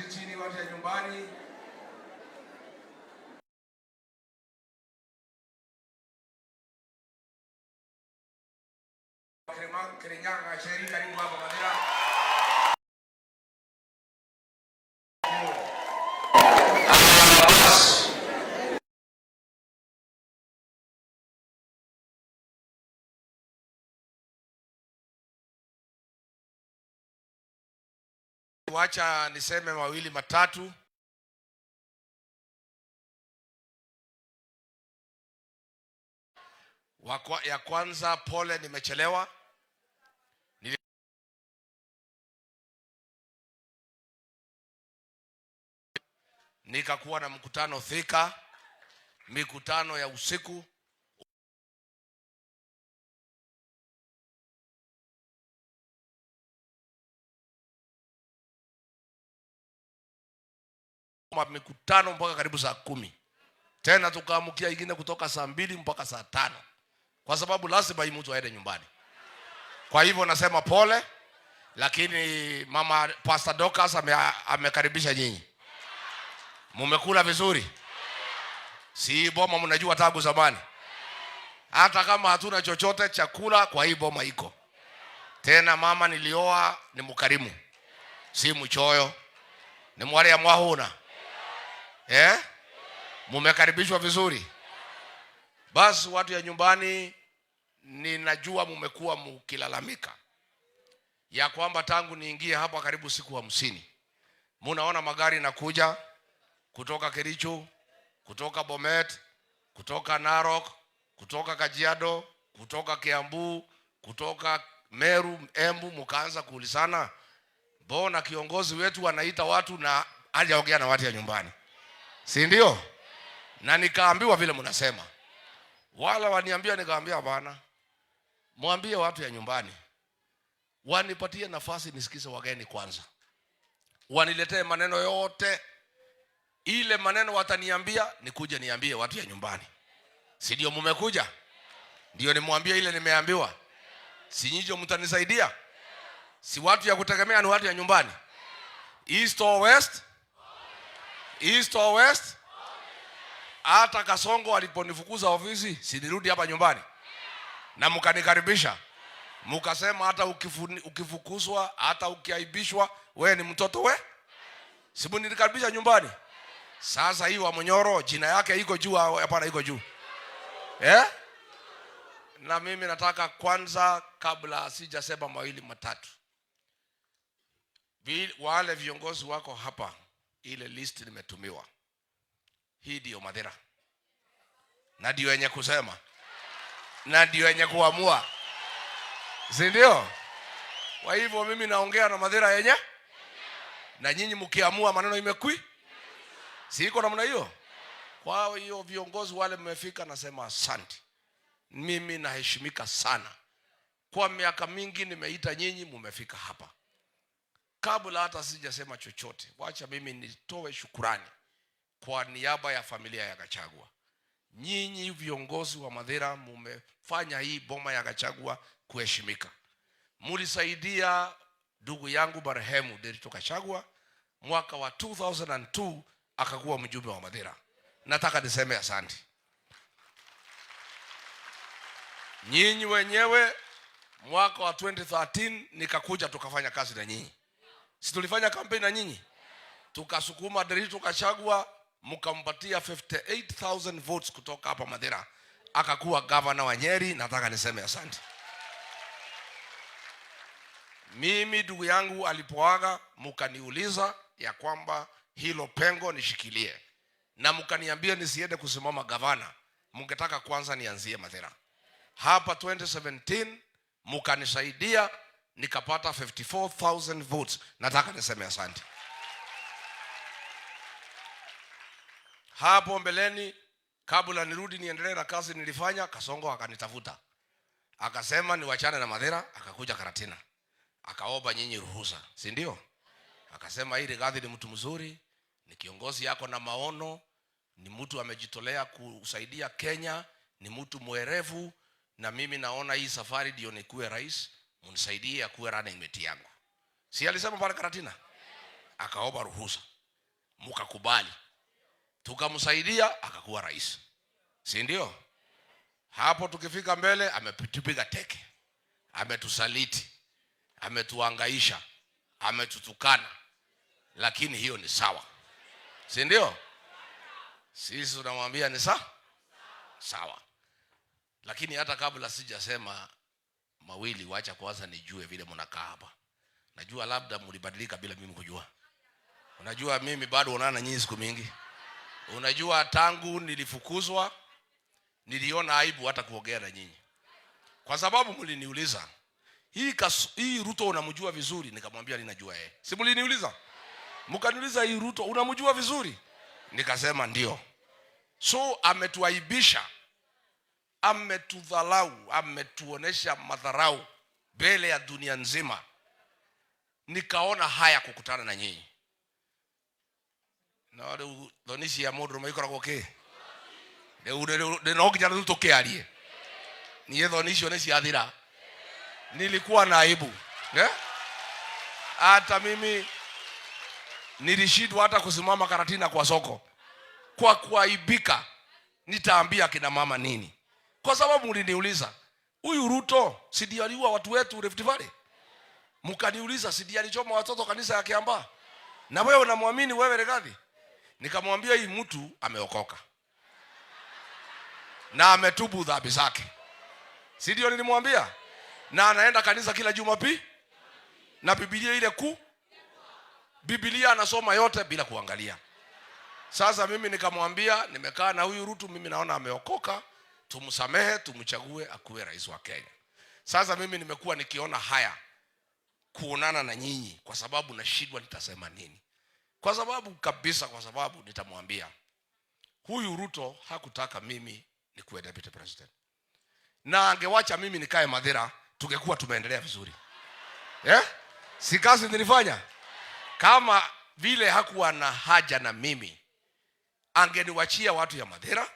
Chini watu ya nyumbani. Kirinyaga sheri karibu hapa Madera. Wacha niseme mawili matatu. Ya kwanza, pole nimechelewa. Nikakuwa na mkutano Thika, mikutano ya usiku. Mikutano mpaka karibu saa 10. Tena tukaamukia ingine kutoka saa 2 mpaka saa 5. Kwa sababu lazima mtu aende nyumbani. Kwa hivyo nasema pole, lakini mama Pastor Dorcas amekaribisha nyinyi. Mumekula vizuri? Si boma mnajua tangu zamani. Hata kama hatuna chochote chakula, kwa hii boma iko. Tena mama nilioa ni mkarimu. Si mchoyo. Ni mwari ya mwahuna. Mumekaribishwa vizuri. Basi watu ya nyumbani, ninajua mumekuwa mkilalamika ya kwamba tangu niingie hapa karibu siku 50. Munaona magari nakuja kutoka Kericho, kutoka Bomet, kutoka Narok, kutoka Kajiado, kutoka Kiambu, kutoka Meru, Embu. Mkaanza kuulizana, mbona kiongozi wetu anaita watu na hajaongea na watu ya nyumbani? Si ndio? Na nikaambiwa vile mnasema. Wala waniambia, nikaambia bana, mwambie watu ya nyumbani wanipatie nafasi nisikize wageni kwanza. Waniletee maneno yote. Ile maneno wataniambia nikuje niambie watu ya nyumbani. Si ndio mmekuja? Ndio nimwambie ile nimeambiwa. Si nyinyi mtanisaidia? Si watu ya kutegemea ni watu ya nyumbani. East or west? East or west? Hata Kasongo aliponifukuza ofisi, si nirudi hapa nyumbani? Na mkanikaribisha. Mkasema hata ukifukuzwa, hata ukiaibishwa, wewe ni mtoto we? Si mnikaribisha nyumbani? Sasa hii wa Munyoro jina yake iko juu, hapana iko juu. Na mimi nataka kwanza, kabla sijasema mawili matatu, wale viongozi wako hapa, ile list nimetumiwa. Hii ndio Madera. Na ndio yenye kusema. Na ndio yenye kuamua. Si ndio? Kwa hivyo mimi naongea na Madera yenye. Na nyinyi mkiamua maneno imekui. Si iko namna hiyo? Kwa hiyo viongozi wale mmefika, nasema asante. Mimi naheshimika sana. Kwa miaka mingi nimeita nyinyi, mmefika hapa. Kabla hata sijasema chochote, wacha mimi nitoe shukrani kwa niaba ya familia ya Gachagua. Nyinyi viongozi wa Madera mmefanya hii boma ya Gachagua kuheshimika. Mulisaidia ndugu yangu marehemu Derito Gachagua mwaka wa 2002 akakuwa mjumbe wa Madera. Nataka niseme asante. Nyinyi wenyewe mwaka wa 2013 nikakuja tukafanya kazi na nyinyi. Si tulifanya kampeni na nyinyi? Tukasukuma Derito Gachagua, mkampatia 58,000 votes kutoka hapa Madera, akakuwa governor wa Nyeri. Nataka niseme asante. Mimi ndugu yangu alipoaga, mkaniuliza ya kwamba hilo pengo nishikilie, na mkaniambia nisiende kusimama governor, mngetaka kwanza nianzie Madera. Hapa 2017 mkanisaidia, nikapata 54,000 votes. Nataka niseme asante. Hapo mbeleni, kabla nirudi niendelee na kazi nilifanya, Kasongo akanitafuta. Akasema niwachane na Madera, akakuja Karatina. Akaomba nyinyi ruhusa, si ndio? Akasema hii Rigathi ni mtu mzuri, ni kiongozi yako na maono, ni mtu amejitolea kusaidia Kenya, ni mtu mwerevu, na mimi naona hii safari ndio nikuwe rais, mnisaidie akuwe running mate yangu. Si alisema pale Karatina? akaomba ruhusa, mkakubali, tukamsaidia akakuwa rais, si ndio? Hapo tukifika mbele ametupiga teke, ametusaliti, ametuangaisha, ametutukana, lakini hiyo ni sawa, si ndio? Sisi tunamwambia ni sawa. Lakini hata kabla sijasema mawili, wacha kwanza nijue vile mnakaa hapa. Najua labda mlibadilika bila mimi kujua. Unajua mimi bado unaona nyinyi siku mingi. Unajua tangu nilifukuzwa niliona aibu hata kuongea na nyinyi. Kwa sababu mliniuliza, hii Ruto unamjua vizuri? Nikamwambia ninajua yeye. Si mliniuliza? Mkaniuliza hii Ruto unamjua vizuri? Nikasema ndio. So ametuaibisha, ametudhalau, ametuonesha madharau mbele ya dunia nzima. Nikaona haya kukutana na nyinyi. Na wale donisi ya modro maikora koke. De no kijana tutoke alie. Ni donisi onesi adira. Nilikuwa na aibu. Hata mimi nilishindwa hata kusimama Karatina kwa soko. Kwa kuaibika nitaambia kina mama nini? Kwa sababu mliniuliza, huyu Ruto si ndiye aliua watu wetu Rift Valley? Mkaniuliza si ndiye alichoma watoto kanisa ya Kiambaa? Na wewe unamwamini wewe Rigathi? Nikamwambia hii mtu ameokoka na ametubu dhambi zake. Si ndio nilimwambia? Na anaenda kanisa kila Jumapili na Biblia ile Biblia anasoma yote bila kuangalia. Sasa mimi nikamwambia nimekaa na huyu Ruto, mimi naona ameokoka, tumsamehe, tumchague akuwe rais wa Kenya. Sasa mimi nimekuwa nikiona haya kuonana na nyinyi kwa sababu nashindwa nitasema nini. Kwa sababu nitamwambia huyu Ruto hakutaka mimi nikuwe deputy president. Na angewacha mimi nikae Mathira, tungekuwa tumeendelea vizuri. Si kazi nilifanya? Kama vile hakuwa na haja na mimi, angeniwachia watu ya Mathira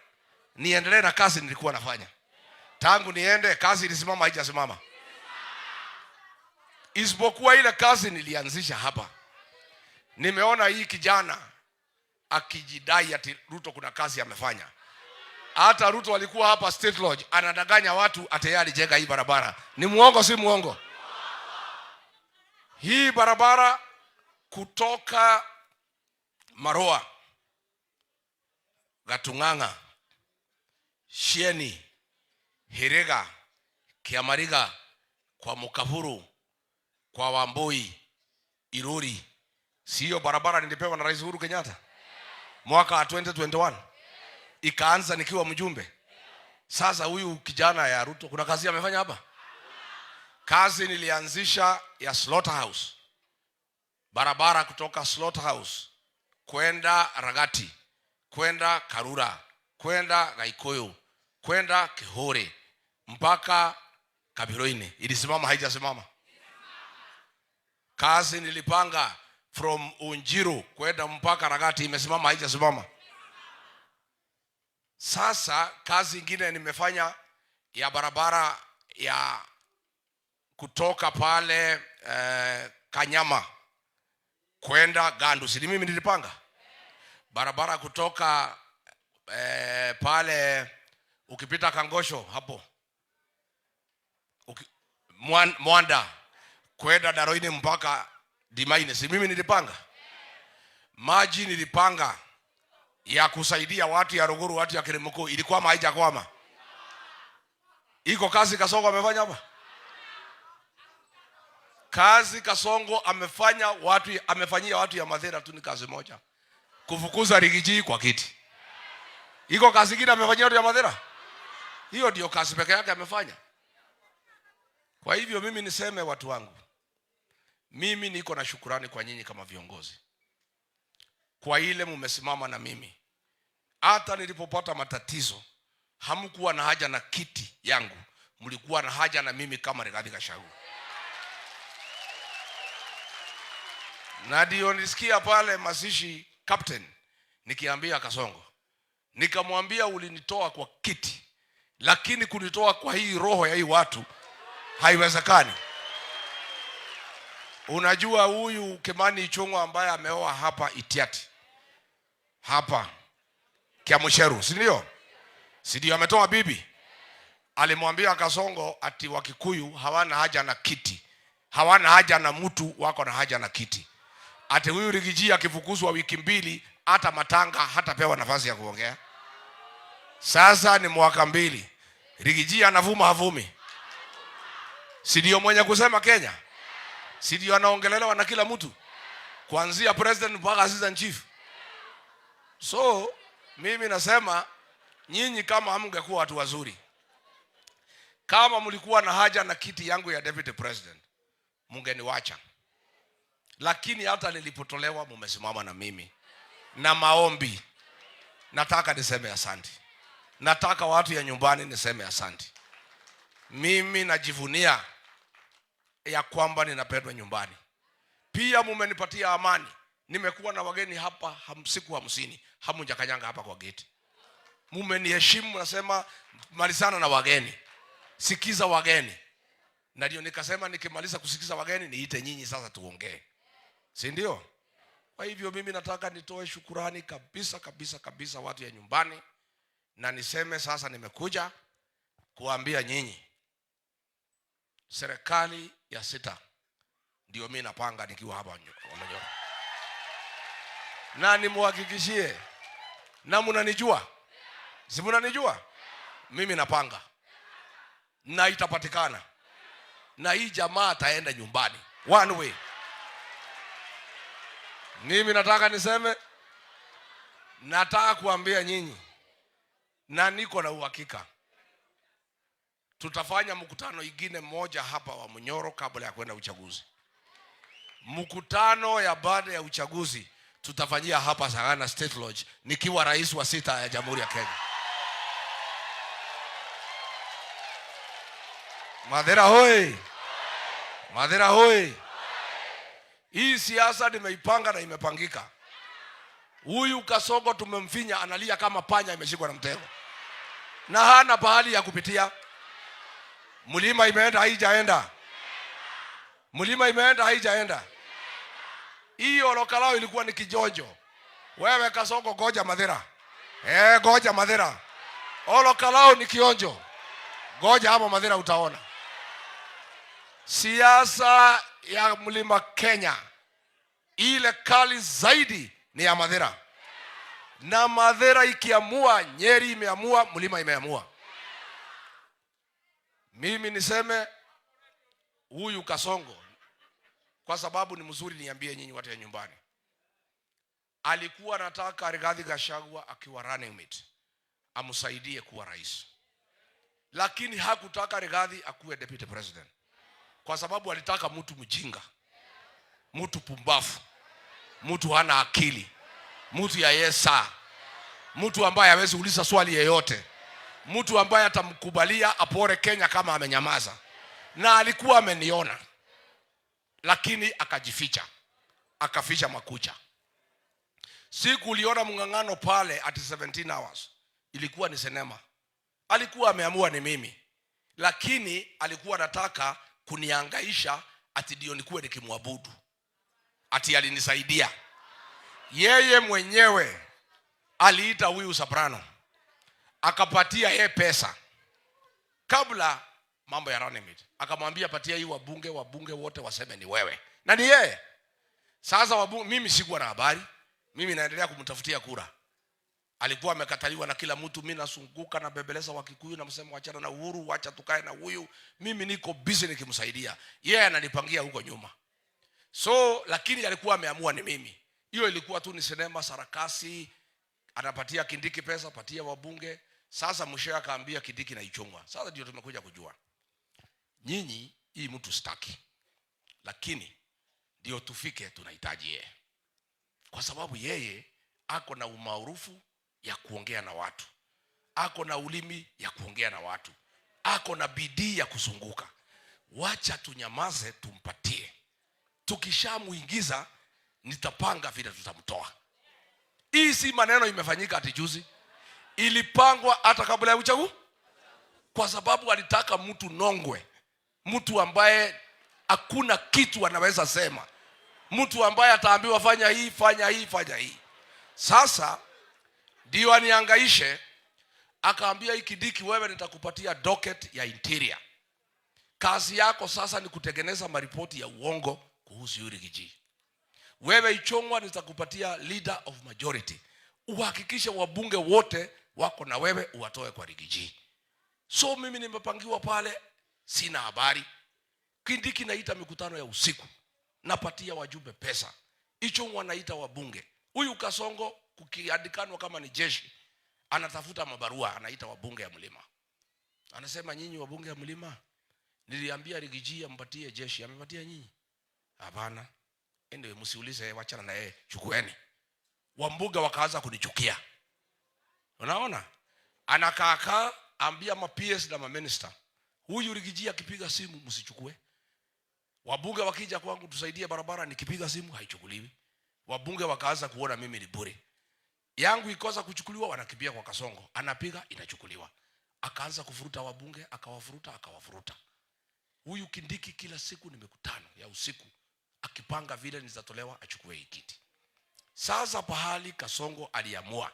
niendelee na kazi nilikuwa nafanya. Tangu niende kazi ilisimama haijasimama. Isipokuwa ile kazi nilianzisha hapa. Nimeona hii kijana akijidai ati Ruto kuna kazi amefanya. Hata Ruto alikuwa hapa State Lodge anadanganya watu atayari jenga hii barabara. Ni muongo si muongo? Hii barabara kutoka Maroa, Gatung'ang'a, Shieni, Hirega, Kiamariga, kwa Mukaburu, kwa Wamboi, Iruri. Sio barabara nilipewa na Rais Uhuru Kenyatta mwaka wa 2021. Ikaanza nikiwa mjumbe. Sasa huyu kijana ya Ruto kuna kazi amefanya hapa? Kazi nilianzisha ya Slaughterhouse. Barabara kutoka Slaughterhouse kwenda Ragati, kwenda Karura, kwenda Gaikoyo, kwenda Kihore mpaka Kabiroine. Ilisimama haijasimama? Kazi nilipanga from Unjiru kwenda mpaka Ragati, imesimama haijasimama? Sasa kazi nyingine nimefanya ya barabara ya kutoka pale Kanyama kwenda Gandu. Si mimi nilipanga? Barabara kutoka pale ukipita Kangosho hapo Mwanda kwenda Daroine mpaka Dimaine. Si mimi nilipanga? Maji nilipanga ya kusaidia watu ya Ruguru, watu ya Kirimuko. Ilikuwa haijakwama? Iko kazi Kasongo amefanya hapa? Kazi Kasongo amefanyia watu ya Mathira tu ni kazi moja, kufukuza Rigiji kwa kiti. Iko kazi nyingine amefanyia watu ya Mathira? Hiyo ndio kazi pekee yake amefanya. Kwa hivyo mimi niseme watu wangu, mimi niko na shukrani kwa nyinyi kama viongozi, kwa ile mumesimama na mimi. Hata nilipopata matatizo hamkuwa na haja na kiti yangu, mlikuwa na haja na mimi kama Rigathi Gachagua. Na ndio nisikia pale Masishi captain nikiambia Kasongo, nikamwambia ulinitoa kwa kiti, lakini kunitoa kwa hii roho ya hii watu haiwezekani. Unajua huyu Kimani Ichung'wa ambaye ameoa hapa Itiati, hapa Kiamsheru, si ndio? Si ndio ametoa bibi? Alimwambia Kasongo ati Wakikuyu hawana haja na kiti, hawana haja na mtu, wako na haja na kiti. Ati huyu Rigiji akifukuzwa wiki mbili, hata matanga hatapewa nafasi ya kuongea. Sasa ni mwaka mbili, Rigiji anavuma havumi? Si ndio mwenye kusema Kenya? Si ndio anaongelelewa na kila mtu, kuanzia president mpaka assistant chief? So mimi nasema nyinyi kama hamngekuwa watu wazuri, kama mlikuwa na haja na kiti yangu ya deputy president, mngeniwacha. Lakini hata nilipotolewa mumesimama na mimi na maombi. Nataka niseme asante. Nataka watu ya nyumbani niseme asante. Mimi najivunia ya kwamba ninapendwa nyumbani. Pia mumenipatia amani. Nimekuwa na wageni hapa siku 50, hamujakanyanga hapa kwa gate. Mumeniheshimu, nasema malizana na wageni, sikiza wageni. Na ndio nikasema nikimaliza kusikiza wageni niite nyinyi sasa tuongee, si ndio? Kwa hivyo mimi nataka nitoe shukurani kabisa kabisa kabisa watu ya nyumbani, na niseme sasa nimekuja kuambia nyinyi serikali ya 6 ndio mimi napanga nikiwa hapa Manyoro. Na nimuhakikishie, na mnanijua, si mnanijua mimi napanga na itapatikana, na hii jamaa ataenda nyumbani one way. Mimi nataka niseme, nataka kuambia nyinyi, na niko na uhakika tutafanya mkutano ingine moja hapa wa Munyoro kabla ya kwenda uchaguzi. Mkutano ya baada ya uchaguzi tutafanyia hapa Sagana State Lodge nikiwa rais wa 6 ya Jamhuri ya Kenya. Madera hoi! Madera hoi! Hii siasa nimeipanga na imepangika. Huyu Kasongo tumemfinya, analia kama panya imeshikwa na mtego, na hana pahali ya kupitia. Mlima imeenda haijaenda, mlima imeenda haijaenda. Hiyo lokalao ilikuwa ni kijonjo. Wewe Kasongo goja Madera, goja Madera. Lokalao ni kionjo, goja hapo Madera utaona. Siasa ya mlima Kenya ile kali zaidi ni ya Madera, na Madera ikiamua, Nyeri imeamua, mlima imeamua. Mimi niseme huyu Kasongo, kwa sababu ni mzuri, niambie nyinyi watu ya nyumbani, alikuwa anataka Rigathi Gachagua akiwa running mate amsaidie kuwa rais, lakini hakutaka Rigathi akuwe deputy president, kwa sababu alitaka mtu mjinga, mtu pumbafu, mtu hana akili, mtu ya yesa, mtu ambaye hawezi uliza swali yeyote, mtu ambaye atamkubalia apore Kenya kama amenyamaza. Na alikuwa ameniona, lakini akajificha, akaficha makucha. Siku uliona mngangano pale at 17 hours, ilikuwa ni sinema. Alikuwa ameamua ni mimi, lakini alikuwa anataka kuniangaisha ati ndio nikuwe nikimwabudu, ati alinisaidia. Yeye mwenyewe aliita huyu Soprano, akapatia yeye pesa kabla mambo ya running mate, akamwambia patia hii wabunge wote waseme ni wewe, na ni yeye. Sasa mimi sikuwa na habari, mimi naendelea kumtafutia kura. Alikuwa amekataliwa na kila mtu, mimi nasunguka na bebeleza Wakikuyu na msemo wachana na Uhuru, wacha tukae na huyu. Mimi niko busy nikimsaidia, yeye ananipangia huko nyuma. So lakini alikuwa ameamua ni mimi. Hiyo ilikuwa tu ni sinema, sarakasi. Anapatia Kindiki pesa, patia wabunge. Sasa mwisho akaambia Kindiki na Ichung'wa. Sasa ndio tumekuja kujua nyinyi hii mtu staki, lakini ndio tufike tunahitaji yeye, kwa sababu yeye ako na umaarufu ya kuongea na watu, ako na ulimi ya kuongea na watu, ako na bidii ya kuzunguka. Wacha tunyamaze, tumpatie. Tukishamuingiza nitapanga vile tutamtoa. Hii si maneno imefanyika ati juzi, ilipangwa hata kabla ya uchaguzi, kwa sababu alitaka mtu nongwe, mtu ambaye hakuna kitu anaweza sema. Mtu ambaye ataambiwa fanya hii, fanya hii, fanya hii. Sasa ndio aniangaishe, akaambia hii Kindiki, wewe nitakupatia docket ya interior. Kazi yako sasa ni kutengeneza maripoti ya uongo kuhusu Yuri Giji. Wewe Ichung'wa nitakupatia leader of majority. Uhakikishe wabunge wote wako na wewe, uwatoe kwa Rigiji. So mimi nimepangiwa pale, sina habari. Kindiki naita mikutano ya usiku, napatia wajumbe pesa. Ichung'wa naita wabunge. Huyu Kasongo kukiadikanwa kama ni jeshi, anatafuta mabarua, anaita wabunge ya mlima. Anasema, nyinyi wabunge ya mlima, niliambia Rigiji ampatie jeshi, amepatia nyinyi? Hapana. Ende msiulize, wachana na yeye, chukueni. Wambunge wakaanza kunichukia. Unaona? Anakaa ambia ma PS na ma minister, huyu Rigiji akipiga simu msichukue. Wabunge wakija kwangu tusaidie barabara, nikipiga simu haichukuliwi. Wabunge wakaanza kuona mimi ni bure. Yangu ikosa kuchukuliwa, wanakimbia kwa Kasongo, anapiga inachukuliwa. Akaanza kufuruta wabunge, akawafuruta. Huyu Kindiki kila siku ni mikutano ya usiku, akipanga vile nitatolewa achukue hii kiti. Sasa pahali Kasongo aliamua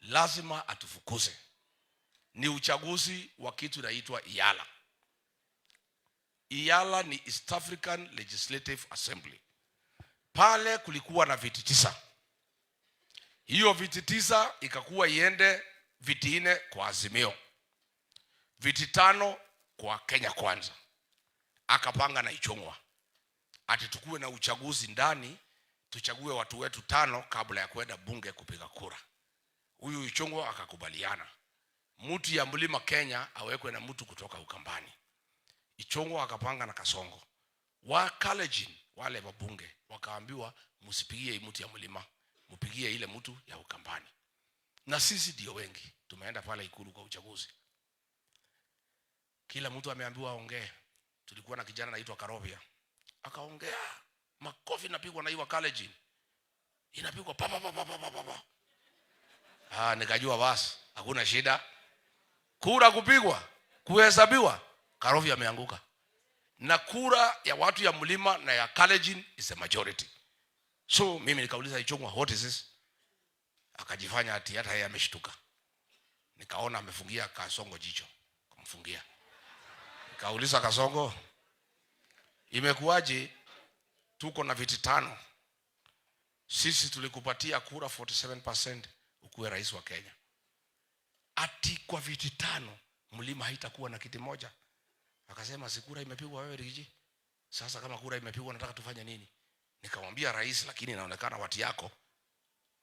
lazima atufukuze, ni uchaguzi wa kitu inaitwa IALA. IALA ni East African Legislative Assembly. Pale kulikuwa na viti 9. Hiyo viti 9 ikakuwa iende viti 4 kwa Azimio, viti 5 kwa Kenya Kwanza. Akapanga na Ichung'wa ati tukue na uchaguzi ndani, tuchague watu wetu 5 kabla ya kwenda bunge kupiga kura. Huyu Ichung'wa akakubaliana mtu ya mlima Kenya awekwe na mtu kutoka Ukambani. Ichung'wa akapanga na Kasongo. Wa Kalenjin wale wabunge wakaambiwa, msipigie mtu ya mlima, mpigie ile mtu ya Ukambani. Na sisi ndio wengi tumeenda pale Ikulu kwa uchaguzi. Kila mtu ameambiwa aongee. Tulikuwa na kijana anaitwa Karovia, akaongea, makofi napigwa na hiyo Kalenjin, inapigwa pa pa pa pa pa pa. Nikajua basi hakuna shida. Kura kupigwa, kuhesabiwa, Karovia ameanguka. Na kura ya watu ya mlima na ya Kalenjin is a majority. So mimi nikauliza Ichung'wa, what is this? Akajifanya ati hata yeye ameshtuka. Nikaona amefungia Kasongo jicho, kumfungia. Nikauliza Kasongo, imekuwaje tuko na viti 5? Sisi tulikupatia kura 47% ukuwe rais wa Kenya. Ati kwa viti 5 mlima haitakuwa na kiti moja? Akasema, si kura imepigwa wewe Rigiji. Sasa kama kura imepigwa nataka tufanye nini? Nikamwambia rais, lakini inaonekana watu yako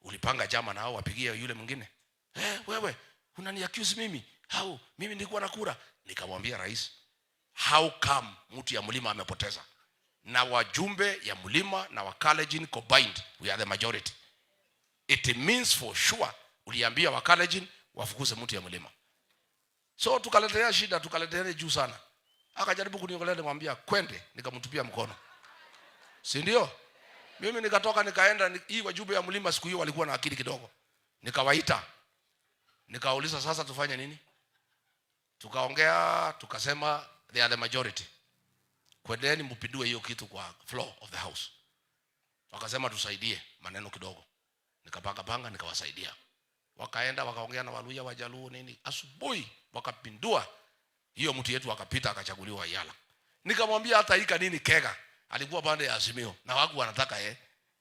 ulipanga jama na hao wapigie yule mwingine. Wewe unani accuse mimi? How? Mimi nilikuwa na kura. Nikamwambia rais, how come mtu ya mlima amepoteza? Na wajumbe ya mlima na wa Kalenjin combined we are the majority. It means for sure uliambia wa Kalenjin wafukuze mtu ya mlima. So tukaletea shida, tukaletea juu sana. Akajaribu kuniongelea, nimwambia kwende, nikamtupia mkono. Si ndio? Mimi nikatoka nikaenda, hii wajumbe ya mlima siku hiyo walikuwa na akili kidogo. Nikawaita. Nikauliza sasa tufanye nini? Tukaongea, tukasema they are the majority. Kwendeni mpindue hiyo kitu kwa floor of the house. Wakasema tusaidie maneno kidogo. Nikapanga nikawasaidia. Wakaenda wakaongea na Waluya, Wajaluo nini. Asubuhi wakapindua hiyo mtu yetu, akapita akachaguliwa IALA. Nikamwambia hata hika nini Kega alikuwa pande ya Azimio na wagu wanataka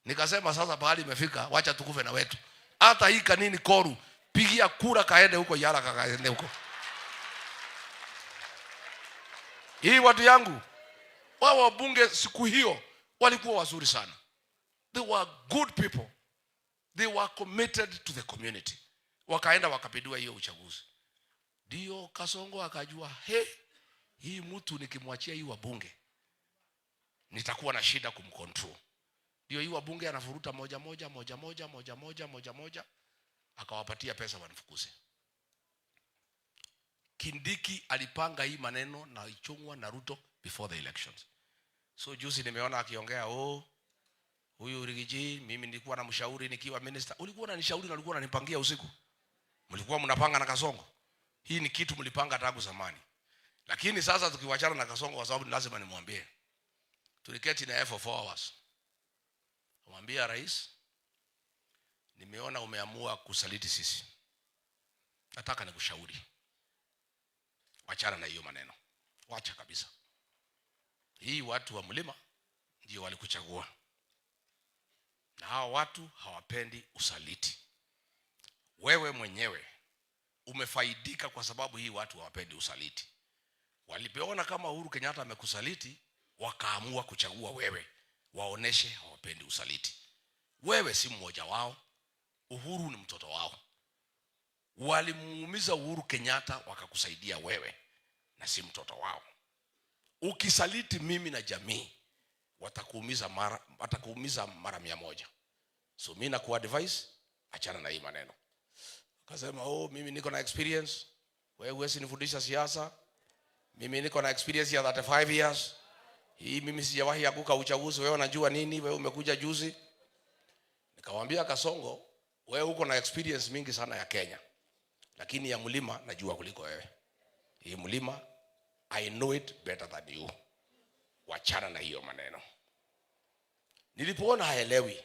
Nikasema sasa bahali imefika, wacha tukufe na wetu. Hata hika nini Koru, pigia kura kaende huko IALA, kaende huko. Hii watu yangu, wao wabunge siku hiyo walikuwa wazuri sana. They were good people. They were committed to the community. Wakaenda wakapindua hiyo uchaguzi. Ndio Kasongo akajua, hii mtu nikimwachia hii wabunge nitakuwa na shida kumcontrol. Ndio hii wabunge anafuruta moja moja, akawapatia pesa wanifukuze. Kindiki alipanga hii maneno na Ichung'wa na Ruto before the elections. So juzi nimeona akiongea, huyu Rigiji mimi nilikuwa na mshauri nikiwa minister. Ulikuwa unanishauri na ulikuwa unanipangia usiku? Mlikuwa mnapanga na Kasongo? Hii ni kitu mlipanga tangu zamani. Lakini sasa tukiwachana na Kasongo, kwa sababu lazima nimwambie, Tuliketi na for 4 hours. Mwambia rais, nimeona umeamua kusaliti sisi. Nataka nikushauri. Wachana na hiyo maneno. Wacha kabisa. Hii watu wa mlima ndio walikuchagua. Na hao watu hawapendi usaliti. Wewe mwenyewe umefaidika kwa sababu hii watu hawapendi usaliti. Walipoona kama Uhuru Kenyatta amekusaliti, wakaamua kuchagua wewe. Waoneshe hawapendi usaliti. Wewe si mmoja wao. Uhuru ni mtoto wao. Walimuumiza Uhuru Kenyatta wakakusaidia wewe, na si mtoto wao. Ukisaliti mimi na jamii, watakuumiza mara 100. So mimi na kuadvise, achana na hii maneno. Akasema, mimi niko na experience. Wewe huwezi nifundisha siasa. Mimi niko na experience ya 35 years. Hii mimi sijawahi anguka uchaguzi, wewe unajua nini? Wewe umekuja juzi. Nikamwambia Kasongo, wewe uko na experience mingi sana ya Kenya. Lakini ya mlima najua kuliko wewe. Hii mlima, I know it better than you. Wachana na hiyo maneno. Nilipoona haelewi,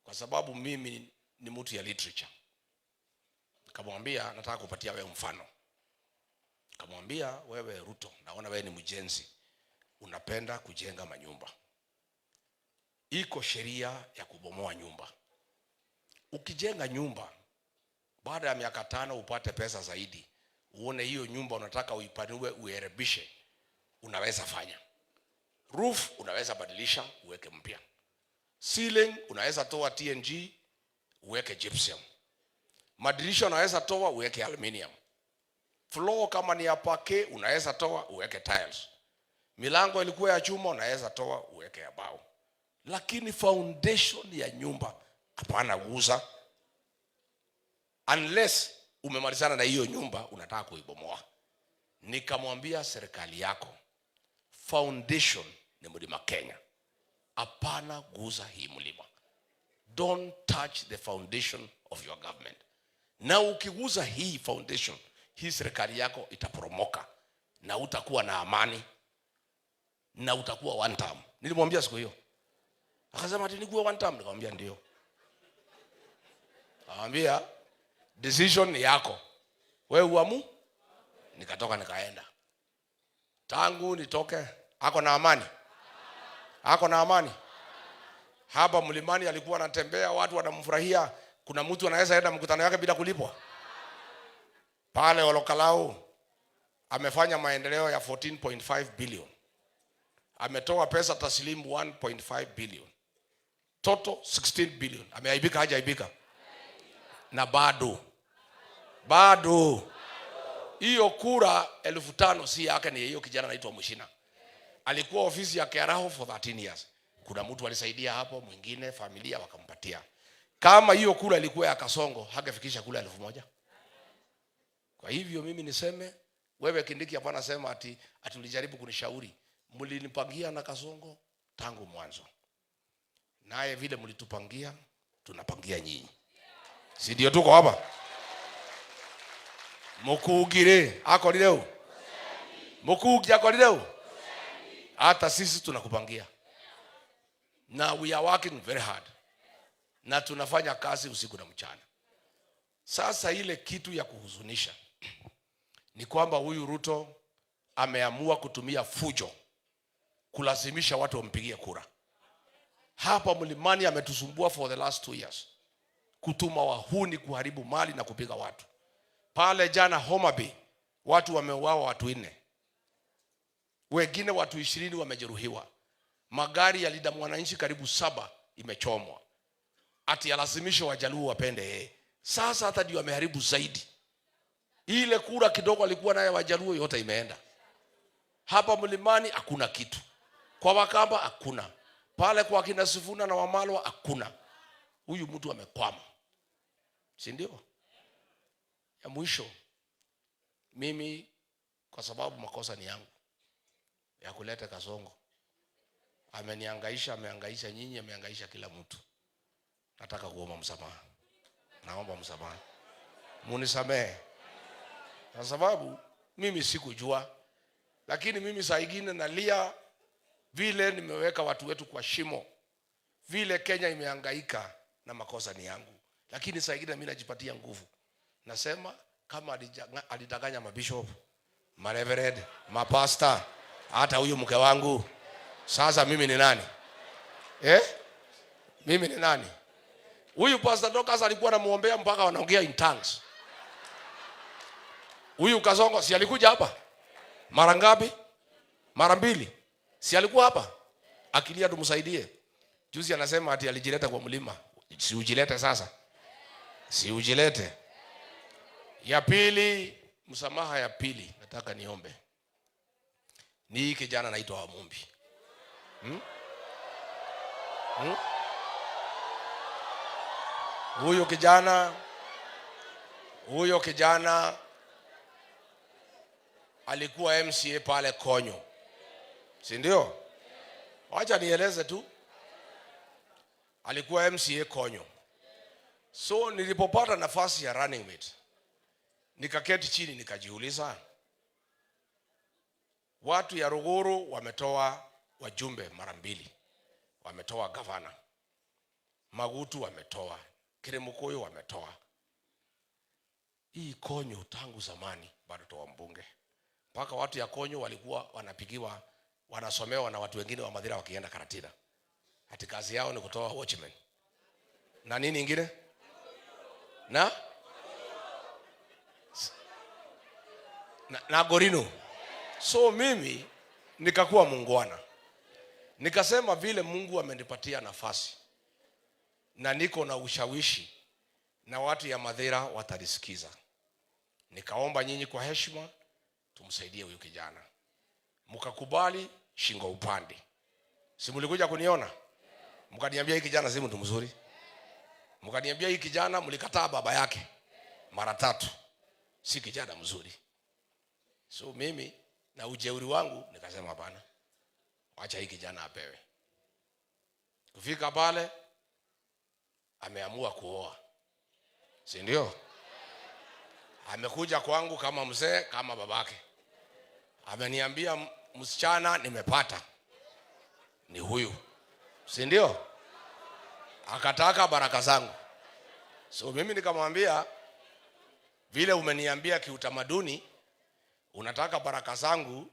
kwa sababu mimi ni mtu ya literature, nikamwambia nataka kupatia wewe mfano. Nikamwambia, wewe Ruto, naona wewe ni mjenzi, unapenda kujenga manyumba. Iko sheria ya kubomoa nyumba. Ukijenga nyumba, baada ya miaka 5 upate pesa zaidi, uone hiyo nyumba unataka uipanue uerebishe, unaweza fanya. Roof unaweza badilisha uweke mpya. Ceiling unaweza toa TNG uweke gypsum. Madirisha unaweza toa uweke aluminium. Floor kama ni ya pake unaweza toa uweke tiles. Milango ilikuwa ya chuma unaweza toa uweke ya bao. Lakini foundation ya nyumba hapana guza. Unless umemalizana na hiyo nyumba unataka kuibomoa. Nikamwambia serikali yako, foundation ni mlima Kenya. Hapana guza hii mlima. Don't touch the foundation of your government. Na ukiguza hii foundation, hii serikali yako itaporomoka na utakuwa na amani na utakuwa one term. Nilimwambia siku hiyo. Akasema ati nikuwa one term. Nikamwambia ndio. Nikamwambia decision yako. Wewe uamu? Nikatoka nikaenda. Tangu nitoke, ako na amani. Ako na amani. Hapa mlimani alikuwa anatembea, watu wanamfurahia. Kuna mtu anaweza enda mkutano yake bila kulipwa. Pale Olokalau amefanya maendeleo ya 14.5 billion. Ametoa pesa taslimu 1.5 billion. Total 16 billion. Ameaibika hajaibika? Na bado hiyo kura 1500 si yake, ni hiyo kijana anaitwa Mushina. Alikuwa ofisi ya Keraho for 13 years. Kuna mtu alisaidia hapo, mwingine familia wakampatia. Kama hiyo kura ilikuwa ya Kasongo, hangefikisha kura 1000. Kwa hivyo mimi niseme, wewe Kindiki hapana sema ati ulijaribu kunishauri. Mlinipangia na Kasongo tangu mwanzo. Naye vile mlitupangia, tunapangia nyinyi. Si ndio tuko hapa? Mukugire ako leo. Mukugi ako leo. Hata sisi tunakupangia. Na we are working very hard. Na tunafanya kazi usiku na mchana. Sasa ile kitu ya kuhuzunisha ni kwamba huyu Ruto ameamua kutumia fujo kulazimisha watu wampigie kura. Hapa mlimani ametusumbua for the last 2 years. Kutuma wahuni kuharibu mali na kupiga watu. Pale jana Homa Bay watu wameuawa, watu 4. Wengine watu 20 wamejeruhiwa. Magari ya Linda Mwananchi karibu 7 imechomwa. Ati alazimisho Wajaluo wapende Sasa hata ndio ameharibu zaidi. Ile kura kidogo alikuwa naye Wajaluo yote imeenda. Hapa mlimani hakuna kitu. Kwa Wakamba hakuna. Pale kwa kina Sifuna na Wamalwa hakuna. Huyu mtu amekwama. Si ndio? Ya mwisho, mimi kwa sababu makosa ni yangu ya kuleta Kasongo, amehangaisha nyinyi, amehangaisha kila mtu. Nataka kuomba msamaha. Naomba msamaha. Munisamehe. Kwa sababu mimi sikujua. Lakini mimi saa nyingine nalia vile nimeweka watu wetu kwa shimo, vile Kenya imehangaika, na makosa ni yangu. Lakini saa ingine mimi najipatia nguvu, nasema kama alidanganya mabishop, mareverend, mapasta, hata huyu mke wangu, sasa mimi ni nani? Mimi ni nani? Huyu Pastor Dorcas alikuwa anamuombea mpaka wanaongea in tongues. Huyu Kasongo si alikuja hapa mara ngapi? Mara 2. Si alikuwa hapa akilia tumsaidie. Juzi anasema ati alijileta kwa mlima. Si ujilete sasa. Si ujilete. Ya pili, msamaha ya pili nataka niombe. Ni kijana anaitwa Wamumbi. Huyo kijana alikuwa MCA pale Konyo. Si ndio? Wacha nieleze tu. Alikuwa MCA Konyo. So nilipopata nafasi ya running mate, nikaketi chini nikajiuliza, watu ya Ruguru wametoa wajumbe mara 2. Wametoa gavana. Magutu wametoa. Kirimukoyo wametoa. Hii Konyo tangu zamani bado toa mbunge. Mpaka watu ya Konyo walikuwa wanapigiwa, wanasomewa na watu wengine wa Mathira wakienda Karatina. Hati kazi yao ni kutoa watchman. Na nini ingine? Na Gorino. So mimi nikakuwa muungwana. Nikasema vile Mungu amenipatia nafasi na niko na ushawishi na watu ya Mathira watalisikiza, nikaomba nyinyi kwa heshima tumsaidie huyu kijana. Mkakubali shingo upande. Si mlikuja kuniona? Mkaniambia hii kijana si mtu mzuri. Mkaniambia hii kijana mlikataa baba yake mara 3. Si kijana mzuri. So mimi na ujeuri wangu nikasema hapana. Acha hii kijana apewe. Kufika pale ameamua kuoa. Si ndio? Amekuja kwangu kama mzee, kama babake. Ameniambia msichana nimepata. Ni huyu. Si ndio? Akataka baraka zangu. So mimi nikamwambia vile umeniambia kiutamaduni unataka baraka zangu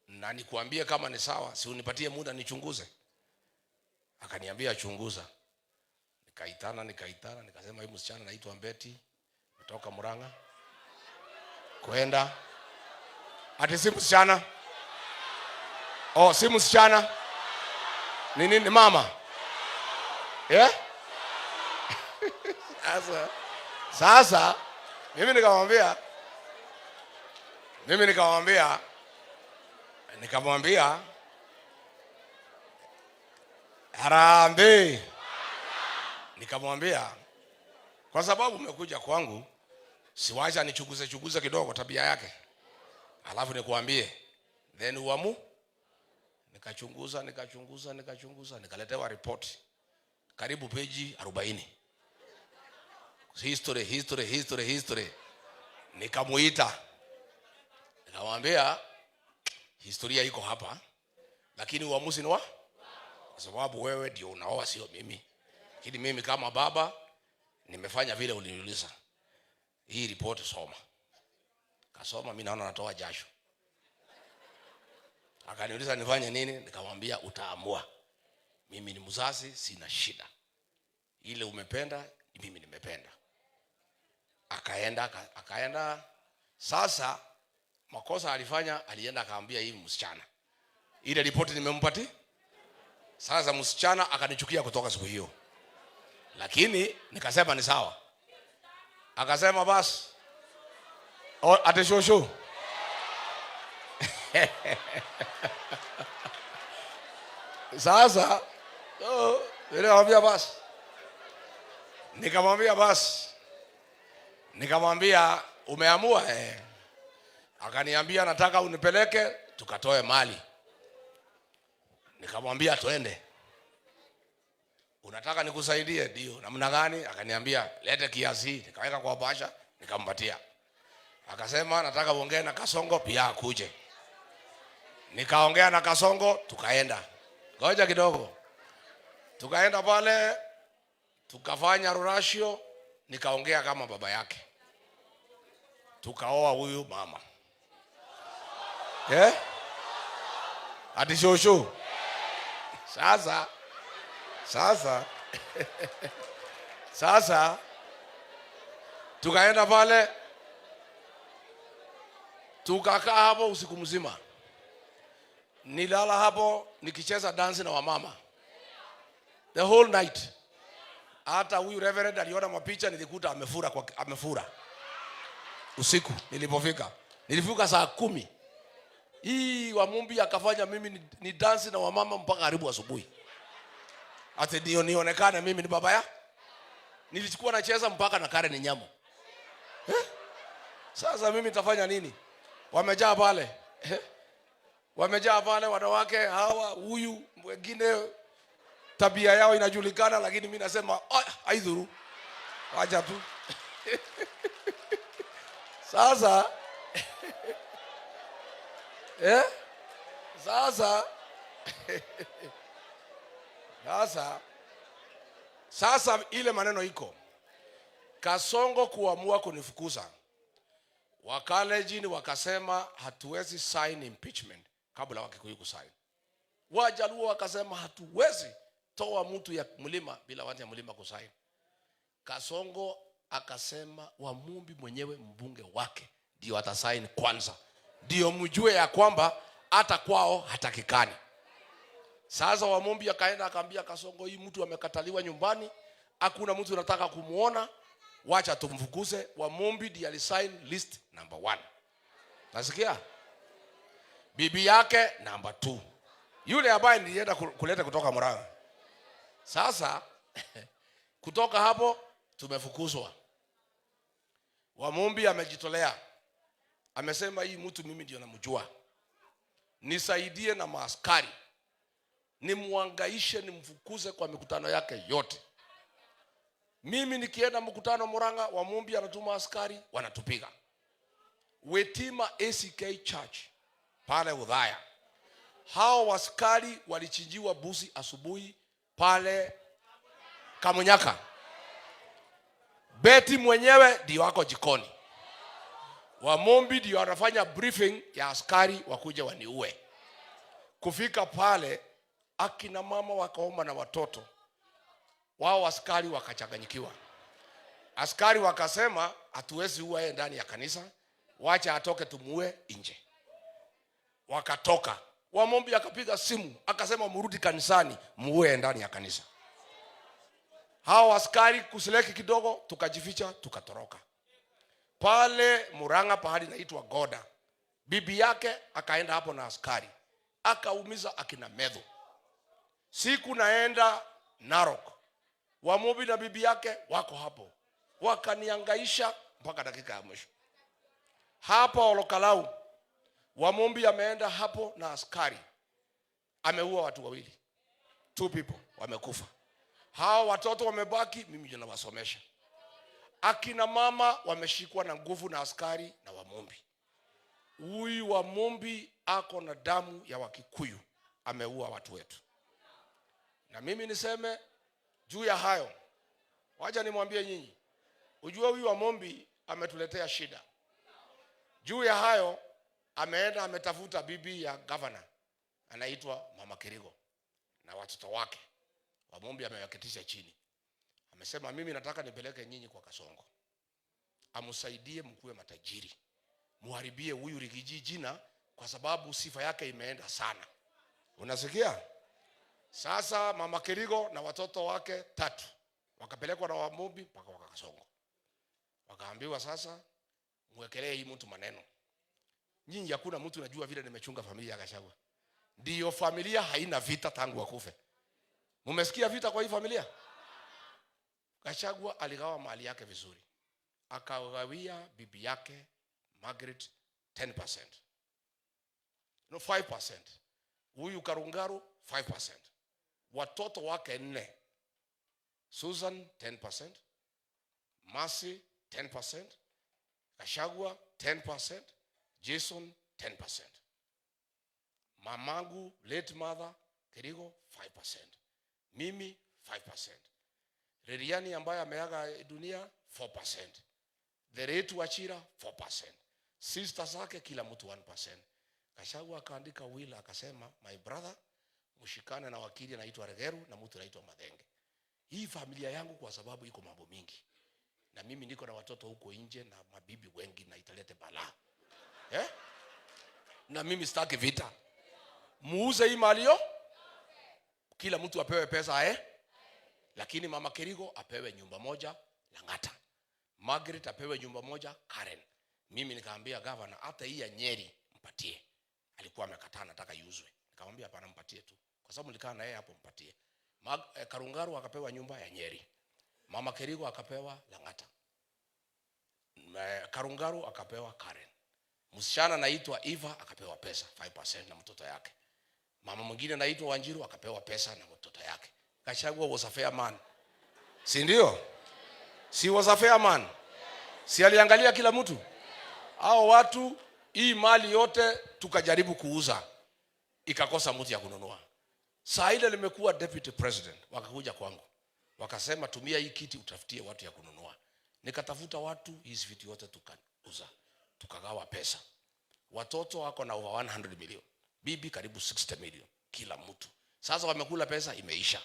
na nikuambie kama ni sawa, si unipatie muda nichunguze. Akaniambia chunguza. Nikaitana nikasema hii msichana anaitwa Mbeti kutoka Murang'a. Kwenda ati si msichana. Si msichana. Ni nini mama? Sasa mimi nikamwambia Harambee. Nikamwambia kwa sababu umekuja kwangu, siwacha nichunguze kidogo tabia yake. Alafu nikuambie, then uamu. Nikachunguza, nikaletewa report karibu peji 40. History. Nikamuita. Nikamwambia historia iko hapa, lakini uamuzi ni wa kwa sababu wewe ndio unaoa sio mimi. Lakini mimi kama baba nimefanya vile uliniuliza. Hii report soma. Kasoma, mimi naona natoa jasho. Akaniuliza nifanye nini? Nikamwambia utaamua. Mimi ni mzazi, sina shida. Ile umependa, mimi nimependa. Akaenda. Sasa makosa alifanya, alienda akaambia hii msichana. Ile report nimempatia. Sasa msichana akanichukia kutoka siku hiyo. Lakini nikasema ni sawa. Akasema basi. Ate shosho. Sasa nikamwambia basi. Nikamwambia umeamua? Akaniambia nataka unipeleke tukatoe mali. Nikamwambia twende. Unataka nikusaidie? Ndio. Namna gani? Akaniambia lete kiasi. Nikaweka kwa basha, nikampatia. Akasema nataka uongee na Kasongo pia akuje. Nikaongea na Kasongo, tukaenda. Ngoja kidogo. Tukaenda pale, tukafanya rurashio, nikaongea kama baba yake. Tukaoa huyu mama. Ati shosho. Sasa tukaenda pale, tukakaa hapo usiku mzima. Nilala hapo nikicheza dance na wamama the whole night. Hata huyu reverend aliona mapicha, nilikuta amefura usiku. Nilifika saa 10. Hii Wamumbi akafanya mimi ni dance na wamama mpaka karibu asubuhi. Ati ndio nionekane mimi ni baba ya. Nilichukua nacheza mpaka na Karen Nyamo. Sasa mimi nitafanya nini? Wamejaa pale. Wamejaa pale wanawake hawa, huyu wengine tabia yao inajulikana, lakini mimi nasema haidhuru. Acha tu. Sasa Sasa ile maneno iko. Kasongo kuamua kunifukuza. Wakalejini wakasema hatuwezi sign impeachment kabla Wakikuyu kusign. Wajaluo wakasema hatuwezi toa mtu ya mlima bila watu ya mlima kusign. Kasongo akasema Wamumbi mwenyewe mbunge wake ndio atasign kwanza. Ndio mjue ya kwamba hata kwao hatakikani. Sasa Wamumbi akaenda akaambia Kasongo, hii mtu amekataliwa nyumbani, hakuna mtu anataka kumuona, wacha tumfukuze. Wamumbi ndiye alisign list number 1. Nasikia? Bibi yake number 2. Yule ambaye nilienda kuleta kutoka Murang'a. Sasa kutoka hapo tumefukuzwa. Wamumbi amejitolea. Amesema hii mtu mimi ndio namjua. Nisaidie na maaskari. Nimuangaishe, nimfukuze kwa mikutano yake yote. Mimi nikienda mkutano Murang'a, Wamumbi anatuma askari wanatupiga. Wetima ACK Church pale Udhaya, hao askari walichinjiwa busi asubuhi pale Kamunyaka. Beti mwenyewe ndio wako jikoni. Wamumbi ndio wanafanya briefing ya askari wakuja waniue. Kufika pale akina mama wakaomba na watoto. Wao askari wakachanganyikiwa. Askari wakasema hatuwezi ua yeye ndani ya kanisa, wacha atoke tumuue nje. Wakatoka. Wamumbi akapiga simu akasema mrudi kanisani muue ndani ya kanisa. Hao askari kusileki kidogo, tukajificha tukatoroka. Pale Murang'a pahali naitwa Goda, bibi yake akaenda hapo na askari akaumiza akina Medho. Siku naenda Narok, Wamumbi na bibi yake wako hapo, wakaniangaisha mpaka dakika ya mwisho. Hapa Olokalau, Wamumbi ameenda hapo na askari, ameua watu 2 people wamekufa. Hao watoto wamebaki, mimi ndio nawasomesha. Akina mama wameshikwa na nguvu na askari na Wamumbi. Huyu Wamumbi ako na damu ya Wakikuyu, ameua watu wetu. Na mimi niseme juu ya hayo, wacha nimwambie nyinyi, ujue huyu Wamumbi ametuletea shida. Juu ya hayo, ameenda ametafuta bibi ya governor anaitwa Mama Kirigo na watoto wake. Wamumbi amewaketisha chini. Amesema mimi nataka nipeleke nyinyi kwa Kasongo, amusaidie mkuwe matajiri, muharibie huyu Rigiji jina kwa sababu sifa yake imeenda sana. Unasikia? Sasa Mama Kirigo na watoto wake 3 wakapelekwa na Wamumbi mpaka kwa Kasongo. Wakaambiwa sasa muwekelee hii mtu maneno. Nyinyi hakuna mtu anajua vile nimechunga familia ya Gachagua. Ndio familia haina vita tangu wakufe. Mumesikia vita kwa hii familia? Gachagua aligawa mali yake vizuri. Akagawia bibi yake Margaret 10%. No 5%. Huyu Karungaru 5%. Watoto wake 4. Susan 10%. Mercy 10%. Gachagua 10%. Jason 10%. Mamangu late mother Kerigo 5%. Mimi 5%. Reriani ambaye ameaga dunia 4%. Deretu Wachira 4%. Sister zake kila mtu 1%. Gachagua akaandika will akasema, my brother, mshikane na wakili anaitwa Regeru na mtu anaitwa Mathenge. Hii familia yangu kwa sababu iko mambo mingi. Na mimi niko na watoto huko nje na mabibi wengi na italete balaa. Na mimi sitaki vita. Muuze hii mali yo. Kila mtu apewe pesa lakini mama Kerigo apewe nyumba moja Lang'ata. Margaret apewe nyumba moja Karen. Mimi nikaambia governor hata hii ya Nyeri mpatie. Alikuwa amekataa nataka iuzwe. Nikamwambia hapana mpatie tu. Kwa sababu nilikaa na yeye hapo mpatie. Karungaru akapewa nyumba ya Nyeri. Mama Kerigo akapewa Lang'ata. Karungaru akapewa Karen. Msichana naitwa Eva akapewa pesa 5% na mtoto yake. Mama mwingine naitwa Wanjiru akapewa pesa na mtoto yake. Gachagua was a fair man. Si ndio? Si was a fair man. Si aliangalia kila mtu. Hao watu hii mali yote tukajaribu kuuza. Ikakosa mtu ya kununua. Saa ile nimekuwa deputy president, wakakuja kwangu. Wakasema tumia hii kiti utafutie watu ya kununua. Nikatafuta watu, hizi vitu yote tukauza. Tukagawa pesa. Watoto wako na over 100 million. Bibi karibu 60 million kila mtu. Sasa wamekula pesa imeisha.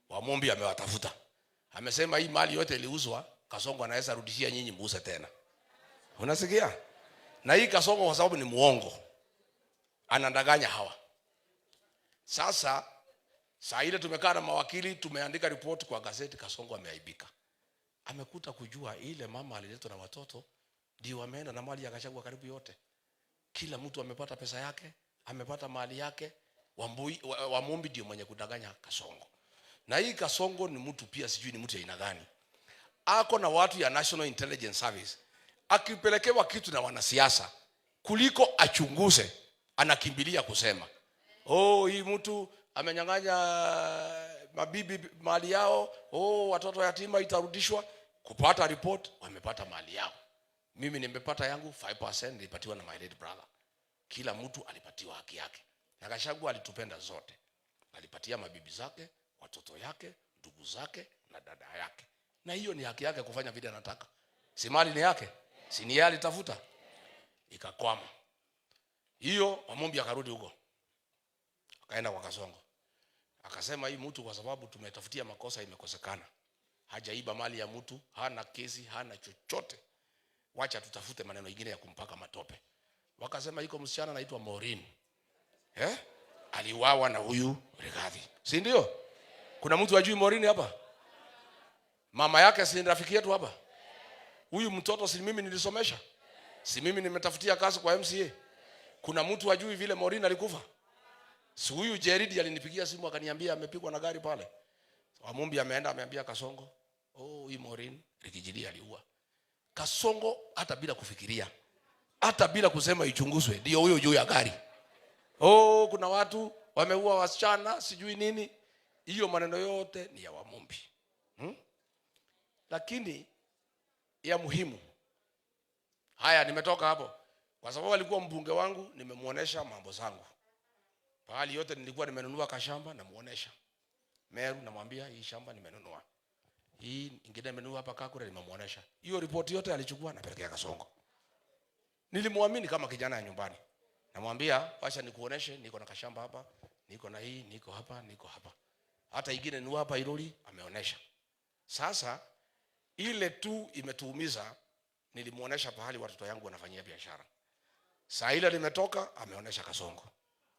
Wamombi amewatafuta. Amesema hii mali yote iliuzwa, Kasongo anaweza rudishia nyinyi muuze tena. Unasikia? Na hii Kasongo kwa sababu ni muongo. Anadanganya hawa. Sasa saa ile tumekaa na mawakili, tumeandika report kwa gazeti, Kasongo ameaibika. Amekuta kujua ile mama aliletwa na watoto ndio wameenda na mali ya Gachagua karibu yote. Kila mtu amepata pesa yake, amepata mali yake. Wamombi ndio mwenye kudanganya Kasongo. Na hii Kasongo ni mtu pia sijui ni mtu ya aina gani. Ako na watu ya National Intelligence Service. Akipelekewa kitu na wanasiasa, kuliko achunguze, anakimbilia kusema, hii mtu amenyang'anya mabibi mali yao, watoto yatima itarudishwa. Kupata report wamepata mali yao. Mimi nimepata yangu 5% nilipatiwa na my late brother. Kila mtu alipatiwa haki yake. Na Gachagua alitupenda zote. Alipatia mabibi zake, watoto yake, ndugu zake na dada yake. Na hiyo ni haki yake kufanya vile anataka. Si mali ni yake? Si ni yeye alitafuta? Ikakwama. Hiyo Wamombi akarudi huko. Akaenda kwa Kasongo. Akasema hii mtu kwa sababu tumetafutia makosa imekosekana. Hajaiba mali ya mtu, hana kesi, hana chochote. Wacha tutafute maneno mengine ya kumpaka matope. Wakasema iko msichana anaitwa Maureen. Aliuawa na huyu Rigathi. Si ndio? Kuna mtu ajui Maureen hapa? Mama yake si rafiki yetu hapa? Huyu mtoto si mimi nilisomesha? Si mimi nimetafutia kazi kwa MCA? Kuna mtu ajui vile Maureen alikufa? Si huyu Jeridi alinipigia simu akaniambia amepigwa na gari pale. Wamombi ameenda ameambia Kasongo, hii Maureen Rigijili aliua. Kasongo hata bila kufikiria, hata bila kusema ichunguzwe, ndio huyo juu ya gari. Kuna watu wameua wasichana sijui nini. Hiyo maneno yote ni ya Wamombi. Lakini ya muhimu. Haya nimetoka hapo. Kwa sababu alikuwa mbunge wangu, nimemuonesha mambo zangu. Pahali yote nilikuwa nimenunua kashamba na muonesha. Meru namwambia hii shamba nimenunua. Hii ingine nimenunua hapa Kakure nimemuonesha. Hiyo report yote alichukua na pelekea Kasongo. Nilimwamini kama kijana ya nyumbani. Namwambia acha nikuoneshe niko na kashamba hapa, niko na hii, niko hapa, niko hapa. Hata ingine ni hapa Iroli ameonesha. Sasa ile tu imetuumiza, nilimuonesha pahali watoto yangu wanafanyia biashara. Saa ile limetoka ameonesha Kasongo.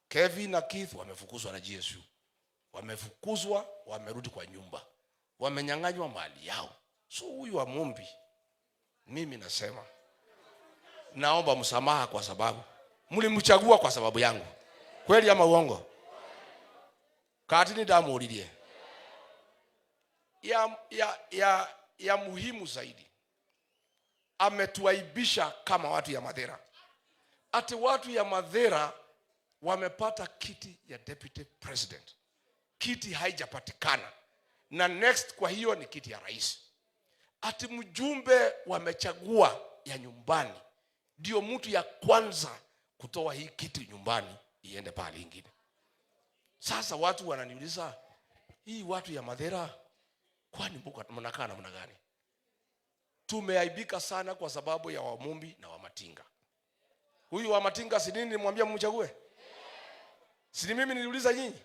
Kevin na Keith wamefukuzwa na GSU. Wamefukuzwa, wamerudi kwa nyumba. Wamenyang'anywa mali yao. So huyu Wamombi, mimi nasema naomba msamaha kwa sababu mlimchagua kwa sababu yangu. Kweli ama uongo? Katini ndamuulirie. Ya muhimu zaidi. Ametuaibisha kama watu ya Mathira. Ati watu ya Mathira wamepata kiti ya deputy president. Kiti haijapatikana. Na next kwa hiyo ni kiti ya rais. Ati mjumbe wamechagua ya nyumbani ndio mtu ya kwanza kutoa hii kiti nyumbani iende pale ingine. Sasa watu wananiuliza, hii watu ya Mathera kwani mnakaa namna gani? Tumeaibika sana kwa sababu ya Wamumbi na Wamatinga. Huyu Wamatinga si nini nimwambia mchague? Si mimi niliuliza nyinyi?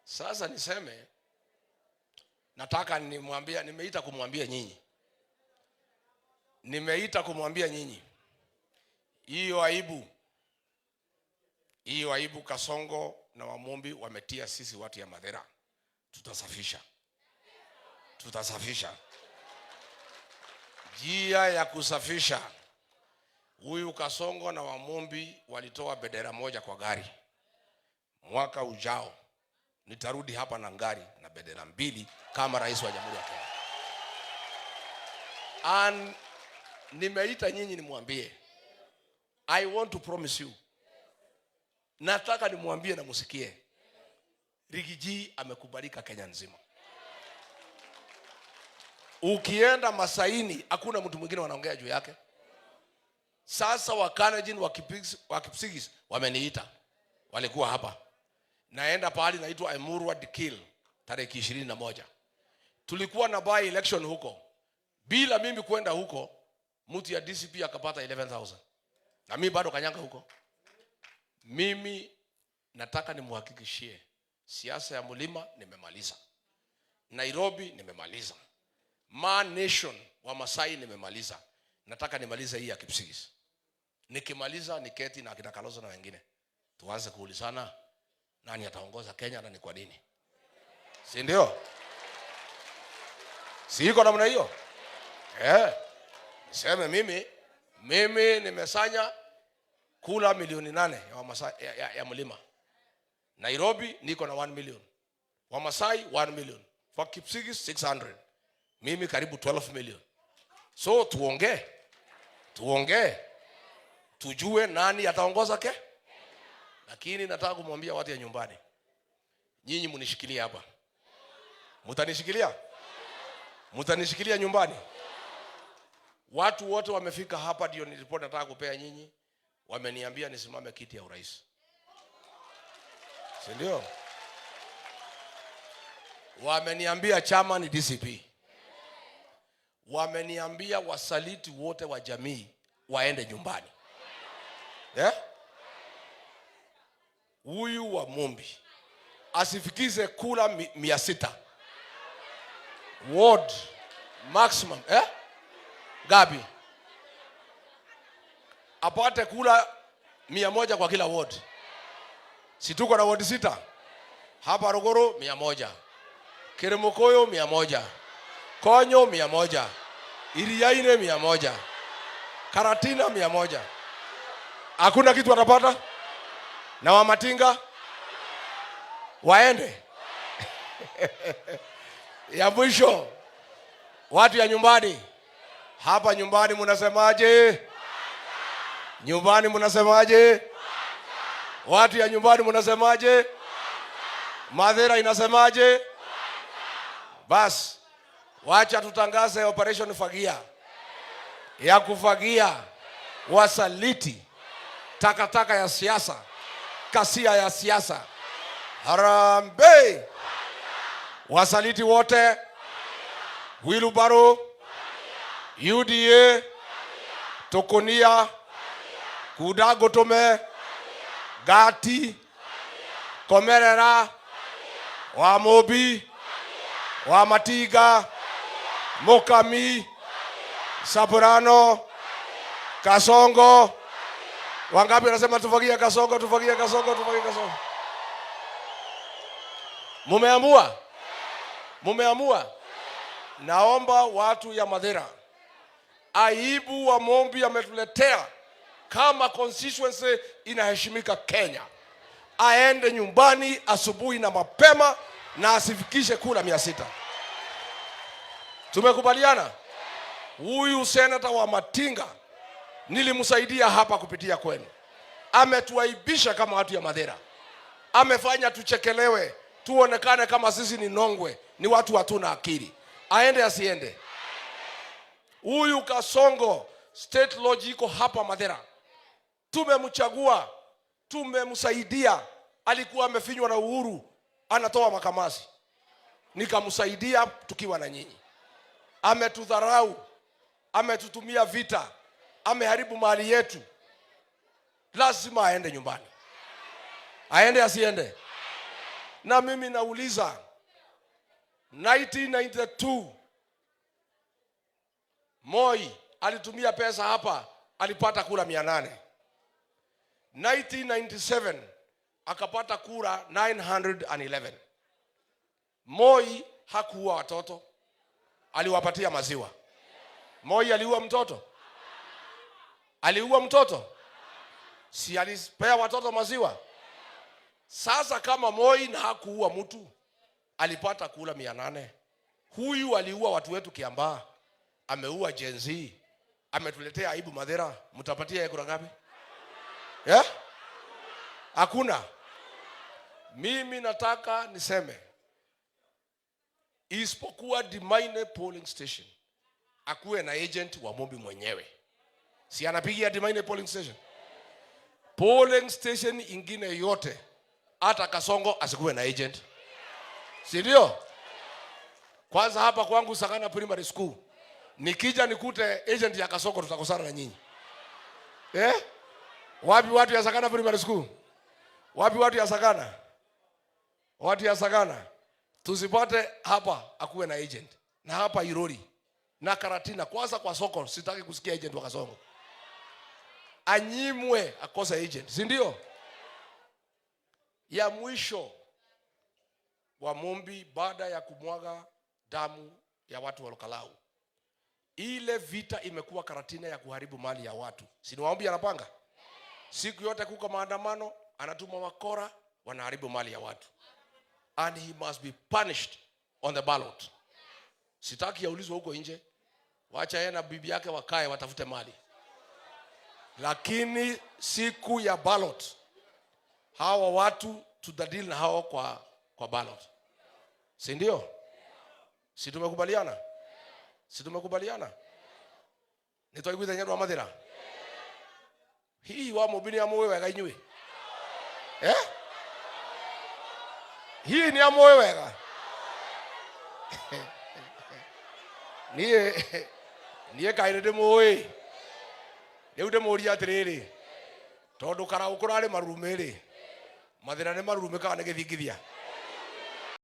Sasa niseme, nataka nimwambia, nimeita kumwambia nyinyi. Nimeita kumwambia nyinyi. Hiyo aibu Kasongo na Wamumbi wametia sisi watu ya Mathera. Tutasafisha. Tutasafisha. Njia ya kusafisha. Huyu Kasongo na Wamumbi walitoa bendera moja kwa gari. Mwaka ujao nitarudi hapa na gari na bendera 2 kama rais wa Jamhuri ya Kenya. And nimeita nyinyi nimwambie, I want to promise you. Nataka nimwambie na musikie. Rigiji amekubalika Kenya nzima. Ukienda Masaini hakuna mtu mwingine wanaongea juu yake. Sasa Wakalenjin wa Kipsigis wameniita. Walikuwa hapa. Naenda pahali naitwa Emurua Dikil tarehe 21. Tulikuwa na by election huko. Bila mimi kwenda huko, mtu ya DCP akapata 11,000. Na mimi bado kanyanga huko. Mimi nataka nimhakikishie siasa ya Mlima nimemaliza. Nairobi nimemaliza. Nation wa Masai nimemaliza. Nataka nimalize hii ya Kipsigis. Nikimaliza niketi na akina Kalonzo na wengine. Tuanze kuulizana nani ataongoza Kenya na ni kwa nini. Si ndio? Si iko namna hiyo? Niseme mimi nimesanya kula milioni 8 ya Wamasai ya Mlima. Nairobi niko na 1 million. Wamasai 1 million. For Kipsigis 600. Mimi karibu 12 million. So tuongee. Tujue nani ataongoza ke? Lakini nataka kumwambia watu ya nyumbani. Nyinyi mnishikilia hapa. Mtanishikilia? Mtanishikilia nyumbani? Watu wote wamefika hapa ndio nilipoti nataka kupea nyinyi. Wameniambia nisimame kiti ya urais. Si ndio? Wameniambia chama ni DCP. Wameniambia wasaliti wote wa jamii waende nyumbani. Huyu wa Mumbi asifikize kula 600. Ward maximum. Gabi apate kula 100 kwa kila ward. Si tuko na ward 6. Hapa Rogoro 100. Keremokoyo 100. Konyo 100. Iriaine 100. Karatina 100. Hakuna kitu watapata? Na Wamatinga waende. Ya mwisho, watu ya nyumbani. Hapa nyumbani mnasemaje? Nyumbani mnasemaje? Watu ya nyumbani mnasemaje? Mathera inasemaje? Bas, wacha tutangaze operation Fagia. Ya kufagia wasaliti, takataka ya siasa, kasia ya siasa. Harambee! Wasaliti wote, Wilubaro, UDA, Tokonia, Kudagotome, Gati, Komerera, Wamobi, Wamatiga, Mokami, Saburano, Kasongo. Wangapi wanasema tufagie Kasongo, tufagie Kasongo, tufagie Kasongo? Mumeamua? Naomba watu ya Mathera, aibu wa Mumbi ametuletea kama constituency inaheshimika Kenya. Aende nyumbani asubuhi na mapema na asifikishe kula 600. Tumekubaliana? Huyu senata wa Matinga nilimsaidia hapa kupitia kwenu. Ametuaibisha kama watu ya Mathera. Amefanya tuchekelewe, tuonekane kama sisi ni nongwe, ni watu hatuna akili. Aende asiende? Huyu Kasongo state lodge iko hapa Mathera. Tumemchagua, tumemsaidia, alikuwa amefinywa na Uhuru, anatoa makamasi. Nikamsaidia tukiwa na nyinyi. Ametudharau, ametutumia vita, ameharibu mali yetu. Lazima aende nyumbani. Aende asiende? Na mimi nauliza, 1992 Moi alitumia pesa hapa, alipata kura 800. 1997 akapata kura 911. Moi hakuua watoto, aliwapatia maziwa. Moi aliua mtoto? Aliua mtoto? Si alipea watoto maziwa? Sasa kama Moi na hakuua mtu, alipata kura 800. Huyu aliua watu wetu Kiambaa, ameua Gen Z, ametuletea aibu Madhera. Mtapatia yeye kura ngapi? Hakuna. Mimi nataka niseme, isipokuwa Dimaine polling station akuwe na agent wa Mumbi mwenyewe. Si anapigia Dimaine polling station? Polling station ingine yote, hata Kasongo asikuwe na agent. Si ndio? Kwanza hapa kwangu Sagana Primary School, nikija nikute agent ya Kasongo, tutakosana na nyinyi. Wapi watu ya Sagana Primary School? Wapi watu ya Sagana? Watu ya Sagana. Tusipate hapa akuwe na agent. Na hapa Irori na Karatina, kwanza kwa soko sitaki kusikia agent wa Kasongo. Anyimwe akose agent, si ndio? Ya mwisho wa Mumbi, baada ya kumwaga damu ya watu wa Lokalau, ile vita imekuwa Karatina ya kuharibu mali ya watu. Si ni Mumbi anapanga? Siku yote kuko maandamano, anatuma wakora, wanaharibu mali ya watu. And he must be punished on the ballot. Sitaki yaulizwe huko nje. Wacha yeye na bibi yake wakae watafute mali. Lakini siku ya ballot, hawa watu tutadili na hao kwa ballot. Si ndio? Si tumekubaliana? Si tumekubaliana? Nitoiguza nyero wa Madhera. Hii wa mobini ya mwewe wega inywe. Hii ni ya mwewe wega. Niye kairede mwewe. Neude mori atiriri. Tondu kara ukurare marumere. Madhera ne marume kana githingithia.